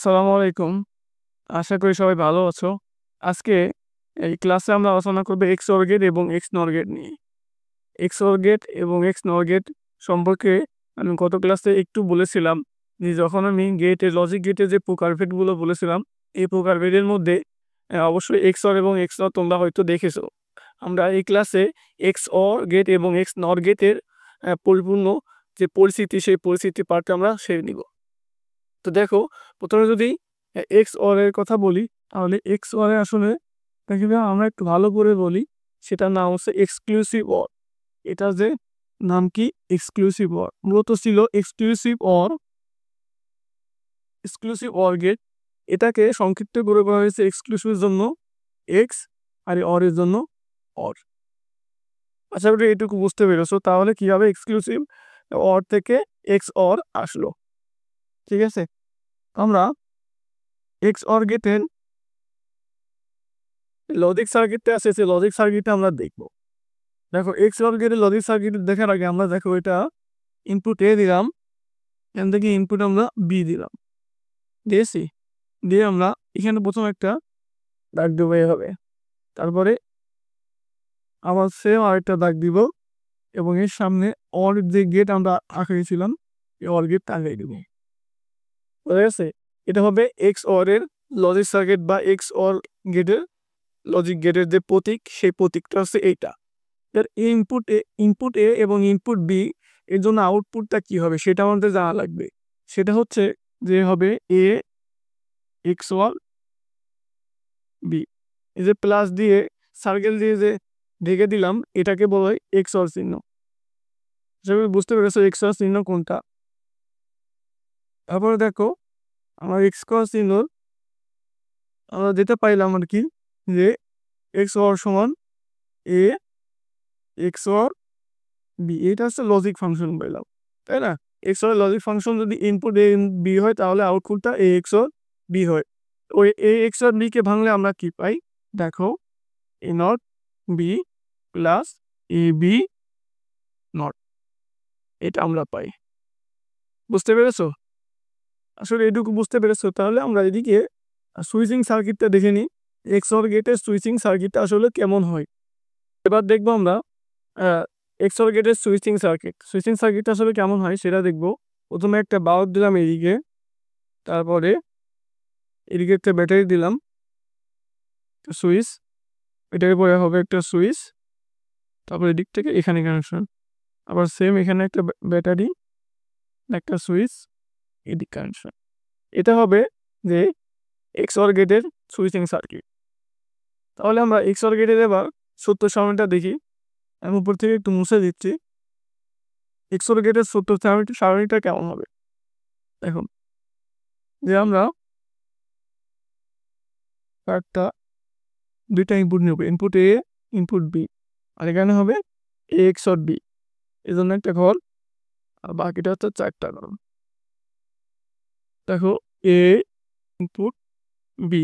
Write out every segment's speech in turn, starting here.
আসসালামু আলাইকুম। আশা করি সবাই ভালো আছো। আজকে এই ক্লাসে আমরা আলোচনা করব XOR গেট এবং XNOR গেট নিয়ে। XOR গেট এবং XNOR গেট সম্পর্কে আমি গত ক্লাসে একটু বলেছিলাম যে যখন আমি লজিক গেটের যে প্রকারভেদগুলো বলেছিলাম, এই প্রকারভেদের মধ্যে অবশ্যই XOR এবং XNOR তোমরা হয়তো দেখেছো। আমরা এই ক্লাসে XOR গেট এবং XNOR গেটের পরিপূর্ণ যে পরিস্থিতি, সেই পরিস্থিতি পার্টটা আমরা সেরে নিব। তো দেখো, প্রথমে যদি XOR এর কথা বলি, তাহলে XOR এ আসলে এটাকে আমরা একটু ভালো করে বলি, সেটার নাম হচ্ছে এক্সক্লুসিভ OR। এটা যে নাম কি? Exclusive OR। মূলত ছিল এক্সক্লুসিভ OR গেট। এটাকে সংক্ষিপ্ত করে বলা হয়েছে এক্সক্লুসিভের জন্য এক্স আর OR এর জন্য OR। আশা করি এটুকু বুঝতে পেরেছো। তাহলে কিভাবে এক্সক্লুসিভ OR থেকে XOR আসলো, ঠিক আছে? আমরা XOR গেটের লজিক সার্কিটটা আছে, সেই লজিক সার্কিটটা আমরা দেখব। দেখো, XOR গেটের লজিক সার্কিট দেখার আগে আমরা দেখো এটা ইনপুট A দিলাম, এখান থেকে ইনপুট আমরা B দিলাম, দিয়েছি। দিয়ে আমরা এখানে প্রথম একটা দাগ দেবো এভাবে, তারপরে আবার সেম আরেকটা দাগ দিব এবং এর সামনে OR যে গেট আমরা আঁকিয়েছিলাম, এই OR গেটটা আঁকিয়ে দেব। বোঝা গেছে? এটা হবে XOR এর লজিক সার্কিট বা XOR গেটের লজিক গেটের যে প্রতীক, সেই প্রতীকটা হচ্ছে এইটা। এর ইনপুট এ এবং ইনপুট বি এর জন্য আউটপুটটা কি হবে সেটা আমাদের জানা লাগবে। সেটা হচ্ছে যে হবে এ XOR বি। এই যে প্লাস দিয়ে সার্কেল দিয়ে যে ঢেকে দিলাম, এটাকে বলা হয় XOR চিহ্ন। সেভাবে বুঝতে পেরেছো XOR চিহ্ন কোনটা। তারপরে দেখো, আমার XOR চিহ্ন আমরা যেটা পাইলাম আর কি, যে XOR সমান এ XOR বি। এটা হচ্ছে লজিক ফাংশন পাইলাম, তাই না? XOR লজিক ফাংশন যদি ইনপুট এ বি হয়, তাহলে আউটপুটটা এ XOR বি হয়। ওই এ XOR বি কে ভাঙলে আমরা কি পাই? দেখো, A not B plus A B not, এটা আমরা পাই। বুঝতে পেরেছো? আসলে এটুকু বুঝতে পেরেছো। তাহলে আমরা এদিকে সুইচিং সার্কিটটা দেখে নিই। XOR গেটের সুইচিং সার্কিটটা আসলে কেমন হয়। এবার দেখবো আমরা XOR গেটের সুইচিং সার্কিটটা আসলে কেমন হয় সেটা দেখবো। প্রথমে একটা বাল্ব দিলাম এদিকে, তারপরে এদিকে একটা ব্যাটারি দিলাম, সুইচ, এটার পরে হবে একটা সুইচ, তারপর এদিক থেকে এখানে কানেকশন, আবার সেম এখানে একটা ব্যাটারি, একটা সুইচ, এদিক কানেকশন। এটা হবে যে XOR গেটের সুইচিং সার্কিট। তাহলে আমরা XOR গেটের এবার সত্য সারণীটা দেখি। আমি উপর থেকে একটু মুছে দিচ্ছি। XOR গেটের সত্য সারণীটা কেমন হবে দেখুন, যে আমরা একটা দুইটা ইনপুট নেব, ইনপুট এ ইনপুট বি, আর এখানে হবে এ XOR বি, এই জন্য একটা ঘর, আর বাকিটা হচ্ছে চারটা ঘর। দেখো, এ ইনপুট বি,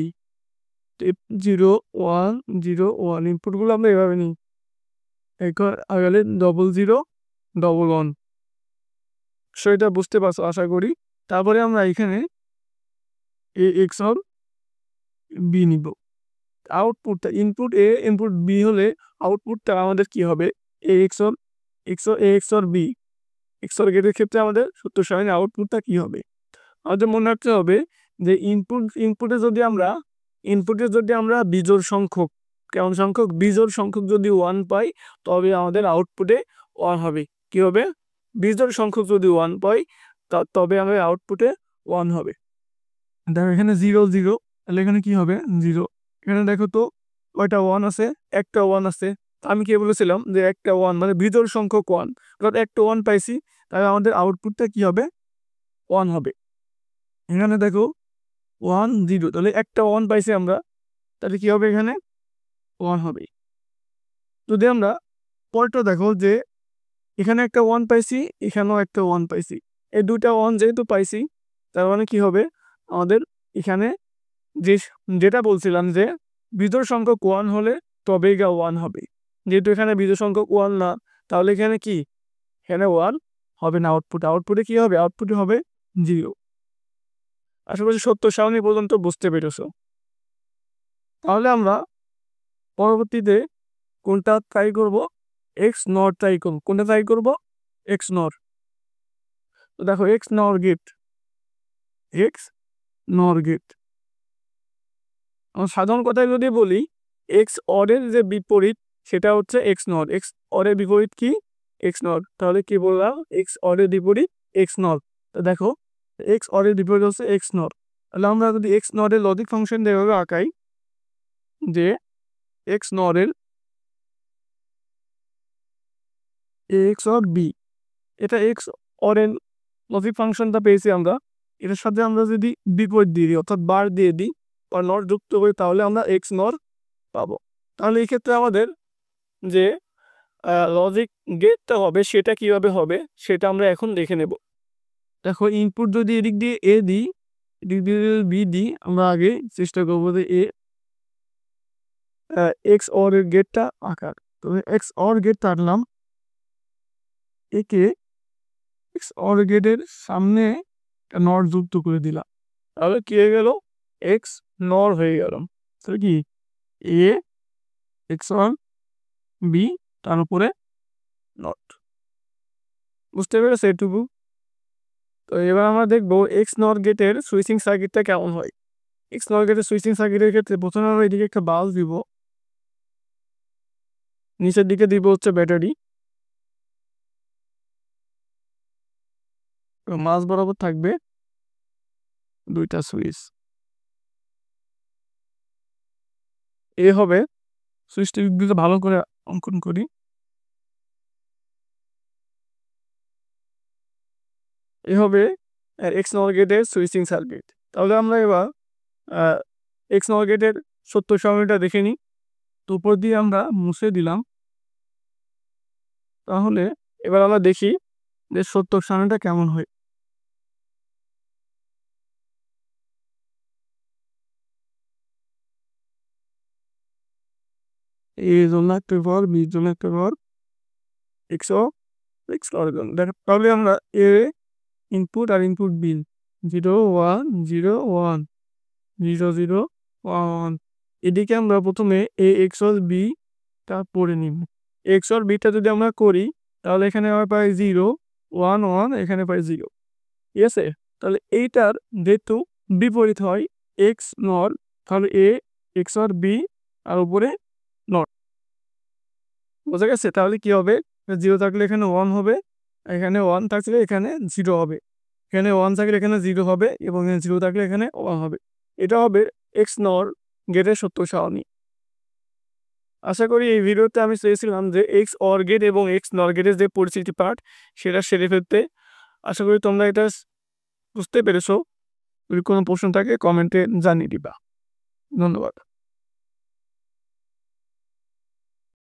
0 1 0 1 ইনপুটগুলো আমরা এভাবে নিই, এরপর আগালে 00 11। সেটা বুঝতে পারছো আশা করি। তারপরে আমরা এখানে এ XOR বি নিব। আউটপুটটা ইনপুট এ ইনপুট বি হলে আউটপুটটা আমাদের কি হবে? এ XOR বি। XOR গেটের ক্ষেত্রে আমাদের সত্য সারণীর আউটপুটটা কি হবে? আমাদের মনে রাখতে হবে যে ইনপুটে যদি আমরা বিজোড় সংখ্যক, কেমন সংখ্যক? বিজোড় সংখ্যক যদি 1 পাই, তবে আমাদের আউটপুটে 1 হবে। কি হবে? বিজোড় সংখ্যক যদি 1 পাই, তবে আমাদের আউটপুটে 1 হবে। দেখো এখানে 0 0, তাহলে এখানে কি হবে? 0। এখানে দেখো তো কয়টা 1 আছে? একটা 1 আছে। আমি কি বলেছিলাম যে একটা 1 মানে বিজোড় সংখ্যক 1, অর্থাৎ একটা 1 পাইছি, তাহলে আমাদের আউটপুটটা কি হবে? 1 হবে। এখানে দেখো 1 0, তাহলে একটা 1 পাইছি আমরা, তাহলে কি হবে? এখানে 1 হবে। যদি আমরা পরেরটা দেখো, যে এখানে একটা 1 পাইছি, এখানেও একটা 1 পাইছি, এই দুইটা 1 যেহেতু পাইছি, তার মানে কি হবে? আমাদের এখানে যেটা বলছিলাম যে বিজোড় সংখ্যক 1 হলে তবেই 1 হবে। যেহেতু এখানে বিজোড় সংখ্যক 1 না, তাহলে এখানে কি? এখানে 1 হবে না। আউটপুটে কি হবে? আউটপুটে হবে 0। আশা করছি সত্য সারণী পর্যন্ত বুঝতে পেরেছো। তাহলে আমরা পরবর্তীতে কোনটা ট্রাই করব, এক্স নর ট্রাই করব। কোনটা ট্রাই করব, এক্স নর। তো দেখো এক্স নর গেট, এক্স নর গেট সাধারণ কথায় যদি বলি এক্স অরের যে বিপরীত সেটা হচ্ছে এক্স নর। এক্স অরের বিপরীত কি, এক্স নর। তাহলে কি বললাম, এক্স অরের বিপরীত এক্স নর। তো দেখো এক্স অরের বিপরীত হচ্ছে এক্স নর। তাহলে আমরা যদি এক্স নরের লজিক ফাংশন এভাবে আঁকাই যে এক্স নরের এক্স অর বি, এটা এক্স অরের লজিক ফাংশনটা পেয়েছি আমরা। এটার সাথে আমরা যদি বিপরীত দিয়ে দিই অর্থাৎ বার দিয়ে দিই বা নট যুক্ত করি তাহলে আমরা এক্স নর পাবো। তাহলে এই ক্ষেত্রে আমাদের যে লজিক গেটটা হবে সেটা কিভাবে হবে সেটা আমরা এখন দেখে নেব। দেখো ইনপুট যদি এদিক দিয়ে এ দিই, এদিক দিয়ে বি দিই, আমরা আগে চেষ্টা করবো যে এক্স অর এর গেটটা আঁকার। তো এক্স অর গেটটা আঁকলাম, একে এক্স অর গেটের সামনে নর যুক্ত করে দিলাম। তাহলে কি হয়ে গেল, এক্স নর হয়ে গেল। তাহলে কি এ এক্স অর বি তার উপরে নট। বুঝতে পেরেছো এটুকু? তো এবার আমরা দেখবো এক্স নর গেটের সুইচিং সার্কিটটা কেমন হয়। এক্স নর গেটের সুইচিং সার্কিটের ক্ষেত্রে প্রথমে আমরা এদিকে একটা বাল্ব দিব, নিচের দিকে দিব হচ্ছে ব্যাটারি, মাঝ বরাবর থাকবে দুইটা সুইচ। এ হবে সুইচটা দিকে ভালো করে অঙ্কন করি, এ হবে এক্স নর গেটের সুইচিং সার্কিট। তাহলে আমরা এবার এক্স নর গেটের সত্য সারণীটা দেখে নিই। তো উপর দিয়ে আমরা মুছে দিলাম। তাহলে এবার আমরা দেখি যে সত্য সারণীটা কেমন হয়। এ জন্য একটা ঘর, বির জন্য একটা ঘর, এক্স এক্স দেখো তাহলে আমরা এ ইনপুট আর ইনপুট বিল 0 1 0 1 0 0 1। এদিকে আমরা প্রথমে এ এক্স অর বি টা পড়ে নিব। এক্স অর বিটা যদি আমরা করি তাহলে এখানে আমরা পাই 0 1 1, এখানে পাই 0। ঠিক আছে, তাহলে এইটার যেহেতু বিপরীত হয় এক্স নর, তাহলে এ এক্স অর বি আর উপরে নট। বোঝা গেছে? তাহলে কি হবে, 0 থাকলে এখানে 1 হবে, এখানে 1 থাকলে এখানে 0 হবে, এখানে 1 থাকলে এখানে 0 হবে এবং এখানে 0 থাকলে এখানে 1 হবে। এটা হবে এক্স নর গেটের সত্য সারণী। আশা করি এই ভিডিওতে আমি চেয়েছিলাম যে এক্স অর গেট এবং এক্স নর গেটের যে পরিচিতি পার্ট সেটা সেরে ফেলতে। আশা করি তোমরা এটা বুঝতে পেরেছো। যদি কোনো প্রশ্ন থাকে কমেন্টে জানিয়ে দিবা। ধন্যবাদ।